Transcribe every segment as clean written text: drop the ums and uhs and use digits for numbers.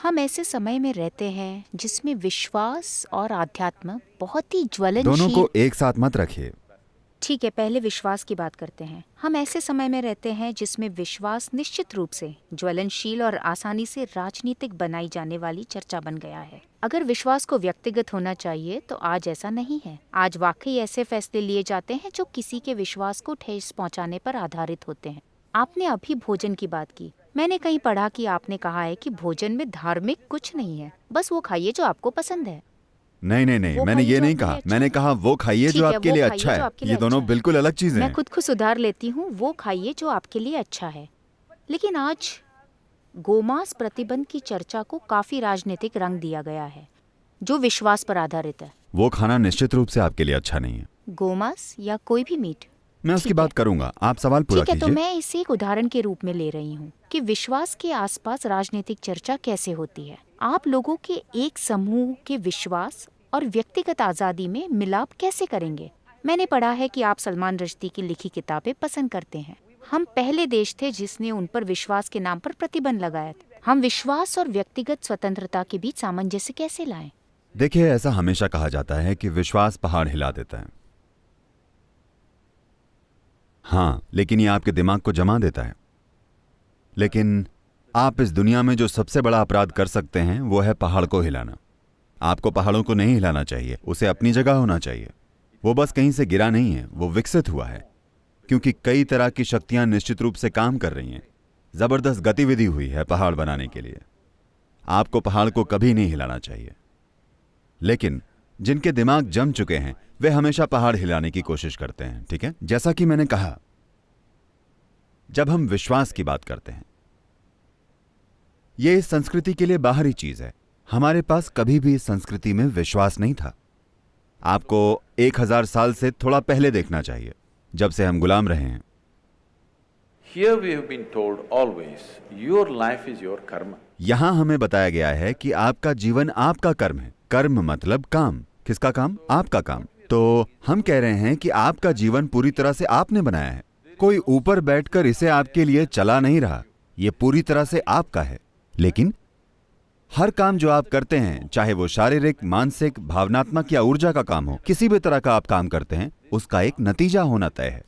हम ऐसे समय में रहते हैं जिसमें विश्वास और आध्यात्म बहुत ही दोनों ज्वलनशील। को एक साथ मत रखिए। ठीक है, पहले विश्वास की बात करते हैं। हम ऐसे समय में रहते हैं जिसमें विश्वास निश्चित रूप से ज्वलनशील और आसानी से राजनीतिक बनाई जाने वाली चर्चा बन गया है। अगर विश्वास को व्यक्तिगत होना चाहिए तो आज ऐसा नहीं है। आज वाकई ऐसे फैसले लिए जाते हैं जो किसी के विश्वास को ठेस पहुंचाने पर आधारित होते हैं। आपने अभी भोजन की बात की। मैंने कहीं पढ़ा कि आपने कहा है कि भोजन में धार्मिक कुछ नहीं है, बस वो खाइए जो आपको पसंद है। नहीं नहीं नहीं, वो मैंने खाइए ये जो नहीं आपके लिए कहा। अच्छा मैंने है। कहा वो खाइए जो ठीक है, आपके वो लिए खाइए अच्छा जो है। आपके लिए ये दोनों अच्छा है। बिल्कुल अलग चीजें मैं हैं। खुद को सुधार लेती हूँ, वो खाइए जो आपके लिए अच्छा है। लेकिन आज गोमांस प्रतिबंध की चर्चा को काफी राजनीतिक रंग दिया गया है, जो विश्वास पर आधारित है। वो खाना निश्चित रूप से आपके लिए अच्छा नहीं है। गोमांस या कोई भी मीट। मैं उसकी ठीक है, बात करूंगा, आप सवाल पूरा ठीक है, तो कीजिए। मैं इसे एक उदाहरण के रूप में ले रही हूँ कि विश्वास के आसपास राजनीतिक चर्चा कैसे होती है। आप लोगों के एक समूह के विश्वास और व्यक्तिगत आजादी में मिलाप कैसे करेंगे। मैंने पढ़ा है कि आप सलमान रश्दी की लिखी किताबें पसंद करते हैं। हम पहले देश थे जिसने उन पर विश्वास के नाम पर प्रतिबंध लगाया था। हम विश्वास और व्यक्तिगत स्वतंत्रता के बीच सामंजस्य कैसे लाएं? देखिए, ऐसा हमेशा कहा जाता है कि विश्वास पहाड़ हिला देता है। हाँ, लेकिन ये आपके दिमाग को जमा देता है। लेकिन आप इस दुनिया में जो सबसे बड़ा अपराध कर सकते हैं वो है पहाड़ को हिलाना। आपको पहाड़ों को नहीं हिलाना चाहिए, उसे अपनी जगह होना चाहिए। वो बस कहीं से गिरा नहीं है, वो विकसित हुआ है, क्योंकि कई तरह की शक्तियां निश्चित रूप से काम कर रही हैं। जबरदस्त गतिविधि हुई है पहाड़ बनाने के लिए। आपको पहाड़ को कभी नहीं हिलाना चाहिए। लेकिन जिनके दिमाग जम चुके हैं वे हमेशा पहाड़ हिलाने की कोशिश करते हैं। ठीक है, जैसा कि मैंने कहा, जब हम विश्वास की बात करते हैं, यह इस संस्कृति के लिए बाहरी चीज है। हमारे पास कभी भी इस संस्कृति में विश्वास नहीं था। आपको 1000 साल से थोड़ा पहले देखना चाहिए, जब से हम गुलाम रहे हैं। Here we have been told always, your life is your karma. यहां हमें बताया गया है कि आपका जीवन आपका कर्म है। कर्म मतलब काम। किसका काम? आपका काम। तो हम कह रहे हैं कि आपका जीवन पूरी तरह से आपने बनाया है। कोई ऊपर बैठकर इसे आपके लिए चला नहीं रहा। यह पूरी तरह से आपका है। लेकिन हर काम जो आप करते हैं, चाहे वो शारीरिक, मानसिक, भावनात्मक या ऊर्जा का काम हो, किसी भी तरह का आप काम करते हैं, उसका एक नतीजा होना तय है।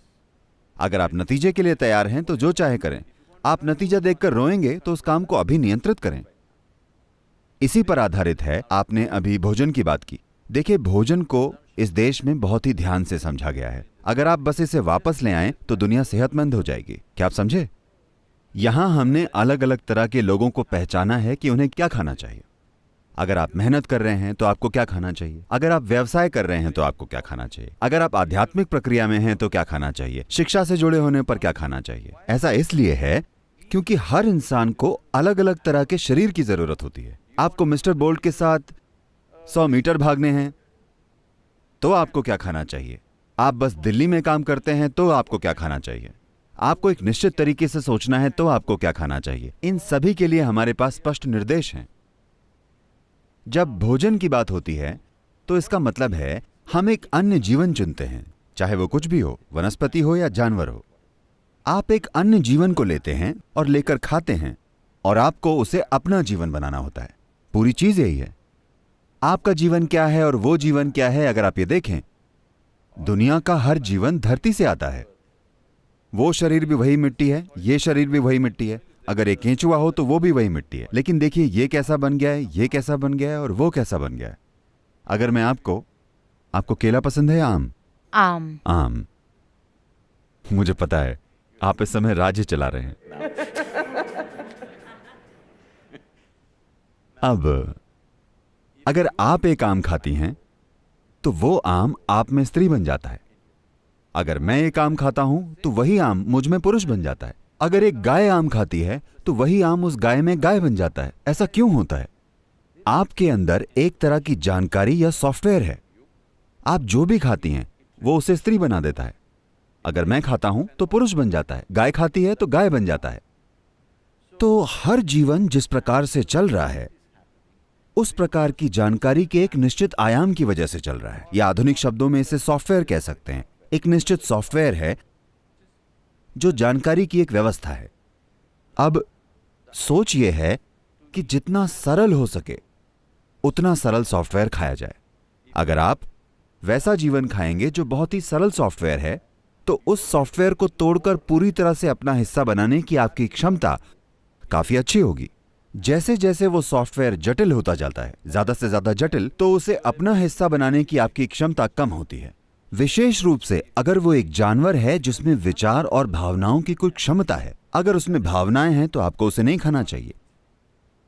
अगर आप नतीजे के लिए तैयार हैं तो जो चाहे करें। आप नतीजा देखकर रोएंगे तो उस काम को अभी नियंत्रित करें। इसी पर आधारित है। आपने अभी भोजन की बात की। देखिए, भोजन को इस देश में बहुत ही ध्यान से समझा गया है। अगर आप बस इसे वापस ले आएं तो दुनिया सेहतमंद हो जाएगी। क्या आप समझे? यहां हमने अलग अलग तरह के लोगों को पहचाना है कि उन्हें क्या खाना चाहिए। अगर आप मेहनत कर रहे हैं तो आपको क्या खाना चाहिए। अगर आप व्यवसाय कर रहे हैं तो आपको क्या खाना चाहिए। अगर आप आध्यात्मिक प्रक्रिया में हैं तो क्या खाना चाहिए। शिक्षा से जुड़े होने पर क्या खाना चाहिए। ऐसा इसलिए है क्योंकि हर इंसान को अलग अलग तरह के शरीर की जरूरत होती है। आपको मिस्टर बोल्ट के साथ 100 मीटर भागने हैं तो आपको क्या खाना चाहिए। आप बस दिल्ली में काम करते हैं तो आपको क्या खाना चाहिए। आपको एक निश्चित तरीके से सोचना है तो आपको क्या खाना चाहिए। इन सभी के लिए हमारे पास स्पष्ट निर्देश हैं। जब भोजन की बात होती है तो इसका मतलब है हम एक अन्य जीवन चुनते हैं, चाहे वो कुछ भी हो, वनस्पति हो या जानवर हो। आप एक अन्य जीवन को लेते हैं और लेकर खाते हैं और आपको उसे अपना जीवन बनाना होता है। पूरी चीज यही है। आपका जीवन क्या है और वो जीवन क्या है। अगर आप ये देखें, दुनिया का हर जीवन धरती से आता है। वो शरीर भी वही मिट्टी है, ये शरीर भी वही मिट्टी है। अगर एक केंचुआ हो तो वो भी वही मिट्टी है। लेकिन देखिए, ये कैसा बन गया है, ये कैसा बन गया है और वो कैसा बन गया है। अगर मैं आपको केला पसंद है या आम? आम। आम। मुझे पता है आप इस समय राज्य चला रहे हैं। अब अगर आप एक आम खाती हैं तो वो आम आप में स्त्री बन जाता है। अगर मैं एक आम खाता हूं तो वही आम मुझ में पुरुष बन जाता है। अगर एक गाय आम खाती है तो वही आम उस गाय में गाय बन जाता है। ऐसा क्यों होता है? आपके अंदर एक तरह की जानकारी या सॉफ्टवेयर है। आप जो भी खाती हैं वो उसे स्त्री बना देता है। अगर मैं खाता हूं तो पुरुष बन जाता है, गाय खाती है तो गाय बन जाता है। तो हर जीवन जिस प्रकार से चल रहा है उस प्रकार की जानकारी के एक निश्चित आयाम की वजह से चल रहा है, या आधुनिक शब्दों में इसे सॉफ्टवेयर कह सकते हैं। एक निश्चित सॉफ्टवेयर है जो जानकारी की एक व्यवस्था है। अब सोच यह है कि जितना सरल हो सके उतना सरल सॉफ्टवेयर खाया जाए। अगर आप वैसा जीवन खाएंगे जो बहुत ही सरल सॉफ्टवेयर है, तो उस सॉफ्टवेयर को तोड़कर पूरी तरह से अपना हिस्सा बनाने की आपकी क्षमता काफी अच्छी होगी। जैसे जैसे वो सॉफ्टवेयर जटिल होता जाता है, ज्यादा से ज्यादा जटिल, तो उसे अपना हिस्सा बनाने की आपकी क्षमता कम होती है। विशेष रूप से अगर वो एक जानवर है जिसमें विचार और भावनाओं की कोई क्षमता है, अगर उसमें भावनाएं हैं तो आपको उसे नहीं खाना चाहिए।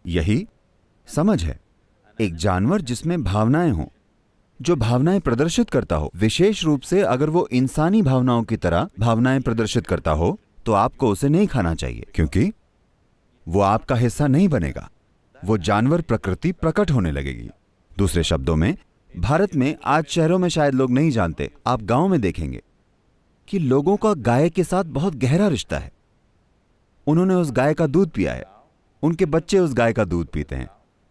यही समझ है। एक जानवर जिसमें भावनाएं हों, जो भावनाएं प्रदर्शित करता हो, विशेष रूप से अगर वो इंसानी भावनाओं की तरह भावनाएं प्रदर्शित करता हो, तो आपको उसे नहीं खाना चाहिए, क्योंकि वो आपका हिस्सा नहीं बनेगा। वो जानवर प्रकृति प्रकट होने लगेगी। दूसरे शब्दों में, भारत में आज शहरों में शायद लोग नहीं जानते, आप गांव में देखेंगे कि लोगों का गाय के साथ बहुत गहरा रिश्ता है। उन्होंने उस गाय का दूध पिया है, उनके बच्चे उस गाय का दूध पीते हैं।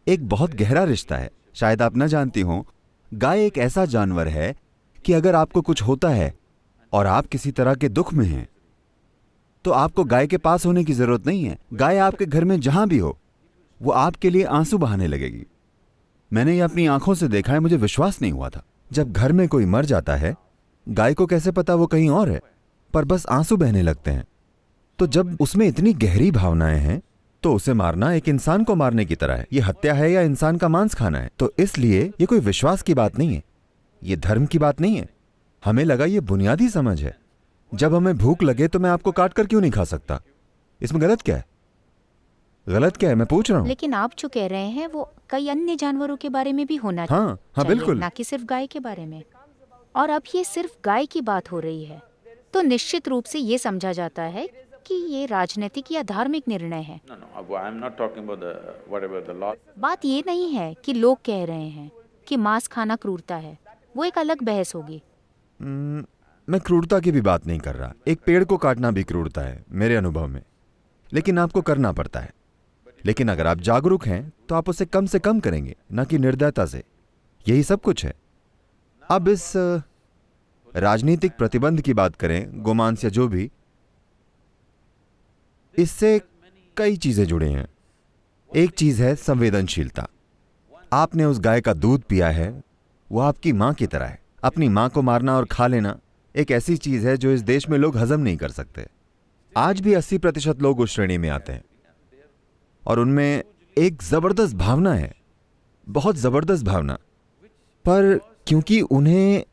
एक बहुत गहरा रिश्ता है। शायद आप न जानती हों, गाय एक ऐसा जानवर है कि अगर आपको कुछ होता है और आप किसी तरह के दुख में हैं, तो आपको गाय के पास होने की जरूरत नहीं है। गाय आपके घर में जहां भी हो, वो आपके लिए आंसू बहाने लगेगी। मैंने ये अपनी आंखों से देखा है, मुझे विश्वास नहीं हुआ था। जब घर में कोई मर जाता है, गाय को कैसे पता वो कहीं और है, पर बस आंसू बहने लगते हैं। तो जब उसमें इतनी गहरी भावनाएं हैं, तो उसे मारना एक इंसान को मारने की तरह है। ये हत्या है या इंसान का मांस खाना है। तो इसलिए ये कोई विश्वास की बात नहीं है, ये धर्म की बात नहीं है। हमें लगा ये बुनियादी समझ है। जब हमें भूख लगे तो मैं आपको काट कर क्यों नहीं खा सकता? इसमें गलत क्या है? गलत क्या है, मैं पूछ रहा हूँ। लेकिन आप जो कह रहे हैं वो कई अन्य जानवरों के बारे में भी होना हाँ चाहिए, बिल्कुल। ना कि सिर्फ गाय के बारे में। और अब ये सिर्फ गाय की बात हो रही है, तो निश्चित रूप से ये समझा जाता है कि ये राजनीतिक या धार्मिक निर्णय है। No, I'm not talking about whatever the law. बात ये नहीं है कि लोग कह रहे हैं कि मांस खाना क्रूरता है, वो एक अलग बहस होगी। मैं क्रूरता की भी बात नहीं कर रहा। एक पेड़ को काटना भी क्रूरता है मेरे अनुभव में, लेकिन आपको करना पड़ता है। लेकिन अगर आप जागरूक हैं तो आप उसे कम से कम करेंगे, न कि निर्दयता से। यही सब कुछ है। अब इस राजनीतिक प्रतिबंध की बात करें, गोमांस या जो भी, इससे कई चीजें जुड़े हैं। एक चीज है संवेदनशीलता। आपने उस गाय का दूध पिया है, वो आपकी मां की तरह है। अपनी मां को मारना और खा लेना एक ऐसी चीज है जो इस देश में लोग हजम नहीं कर सकते। आज भी 80% लोग उस श्रेणी में आते हैं और उनमें एक जबरदस्त भावना है, बहुत जबरदस्त भावना। पर क्योंकि उन्हें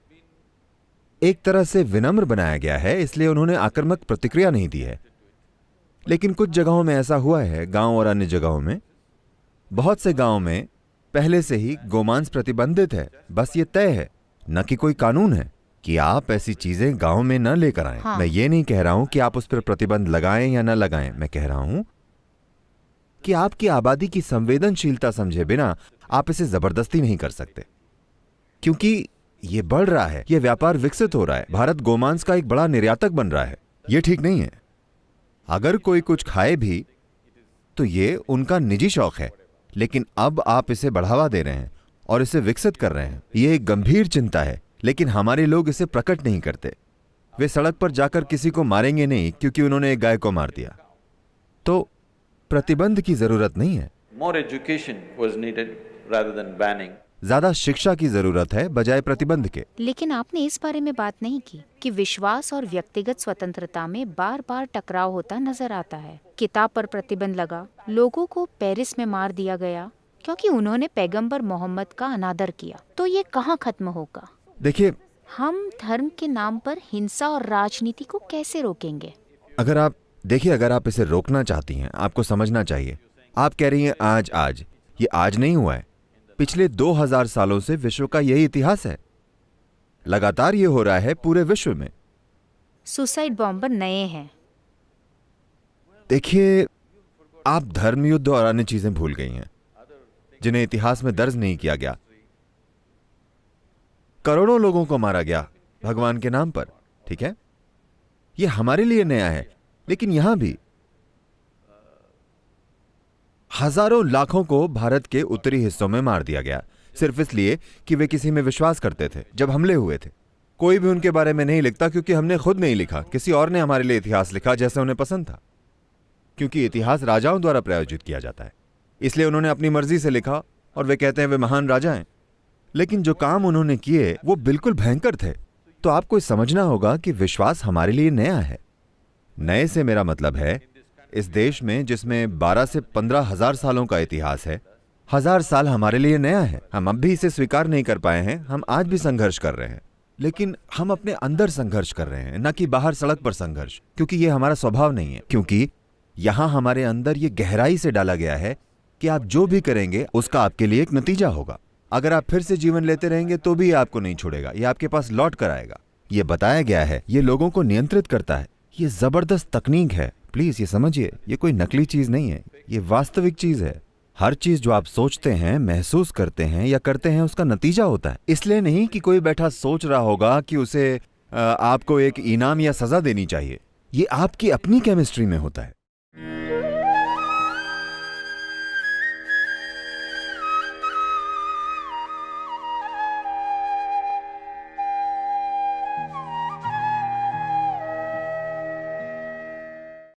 एक तरह से विनम्र बनाया गया है, इसलिए उन्होंने आक्रामक प्रतिक्रिया नहीं दी है। लेकिन कुछ जगहों में ऐसा हुआ है, गांव और अन्य जगहों में, बहुत से गांवों में पहले से ही गोमांस प्रतिबंधित है। बस ये तय है, न कि कोई कानून है कि आप ऐसी चीजें गांव में न लेकर आएं। हाँ। मैं ये नहीं कह रहा हूं कि आप उस पर प्रतिबंध लगाएं या न लगाएं। मैं कह रहा हूं कि आपकी आबादी की संवेदनशीलता समझे बिना आप इसे जबरदस्ती नहीं कर सकते, क्योंकि ये बढ़ रहा है, ये व्यापार विकसित हो रहा है। भारत गोमांस का एक बड़ा निर्यातक बन रहा है। ये ठीक नहीं है। अगर कोई कुछ खाए भी तो ये उनका निजी शौक है, लेकिन अब आप इसे बढ़ावा दे रहे हैं और इसे विकसित कर रहे हैं। ये एक गंभीर चिंता है, लेकिन हमारे लोग इसे प्रकट नहीं करते। वे सड़क पर जाकर किसी को मारेंगे नहीं क्योंकि उन्होंने एक गाय को मार दिया। तो प्रतिबंध की जरूरत नहीं है। More education was needed rather than banning. ज्यादा शिक्षा की जरूरत है बजाय प्रतिबंध के। लेकिन आपने इस बारे में बात नहीं की कि विश्वास और व्यक्तिगत स्वतंत्रता में बार बार टकराव होता नजर आता है। किताब पर प्रतिबंध लगा, लोगों को पेरिस में मार दिया गया क्योंकि उन्होंने पैगंबर मोहम्मद का अनादर किया। तो ये कहाँ खत्म होगा? देखिए, हम धर्म के नाम पर हिंसा और राजनीति को कैसे रोकेंगे? अगर आप इसे रोकना चाहती हैं, आपको समझना चाहिए। आप कह रही हैं आज, ये आज नहीं हुआ है। पिछले 2000 सालों से विश्व का यही इतिहास है। लगातार ये हो रहा है पूरे विश्व में। सुसाइड बॉम्बर नए हैं। देखिए, आप धर्म युद्ध और अन्य चीजें भूल गई हैं जिन्हें इतिहास में दर्ज नहीं किया गया। करोड़ों लोगों को मारा गया भगवान के नाम पर, ठीक है? यह हमारे लिए नया है, लेकिन यहां भी हजारों लाखों को भारत के उत्तरी हिस्सों में मार दिया गया, सिर्फ इसलिए कि वे किसी में विश्वास करते थे। जब हमले हुए थे, कोई भी उनके बारे में नहीं लिखता क्योंकि हमने खुद नहीं लिखा, किसी और ने हमारे लिए इतिहास लिखा जैसे उन्हें पसंद था, क्योंकि इतिहास राजाओं द्वारा प्रायोजित किया जाता है। इसलिए उन्होंने अपनी मर्जी से लिखा और वे कहते हैं वे महान राजा हैं। लेकिन जो काम उन्होंने किए वो बिल्कुल भयंकर थे। तो आपको समझना होगा कि विश्वास हमारे लिए नया है। नए से मेरा मतलब है इस देश में जिसमें 12 से 15 हजार सालों का इतिहास है, 1000 साल हमारे लिए नया है। हम अब भी इसे स्वीकार नहीं कर पाए हैं। हम आज भी संघर्ष कर रहे हैं, लेकिन हम अपने अंदर संघर्ष कर रहे हैं, न कि बाहर सड़क पर संघर्ष, क्योंकि ये हमारा स्वभाव नहीं है। क्योंकि यहां हमारे अंदर ये गहराई से डाला गया है कि आप जो भी करेंगे उसका आपके लिए एक नतीजा होगा। अगर आप फिर से जीवन लेते रहेंगे तो भी आपको नहीं छोड़ेगा, ये आपके पास लौट कर आएगा। ये बताया गया है, ये लोगों को नियंत्रित करता है। ये जबरदस्त तकनीक है, प्लीज ये समझिए। ये कोई नकली चीज नहीं है, ये वास्तविक चीज है। हर चीज जो आप सोचते हैं, महसूस करते हैं या करते हैं, उसका नतीजा होता है। इसलिए नहीं कि कोई बैठा सोच रहा होगा कि उसे आपको एक इनाम या सजा देनी चाहिए। ये आपकी अपनी केमिस्ट्री में होता है।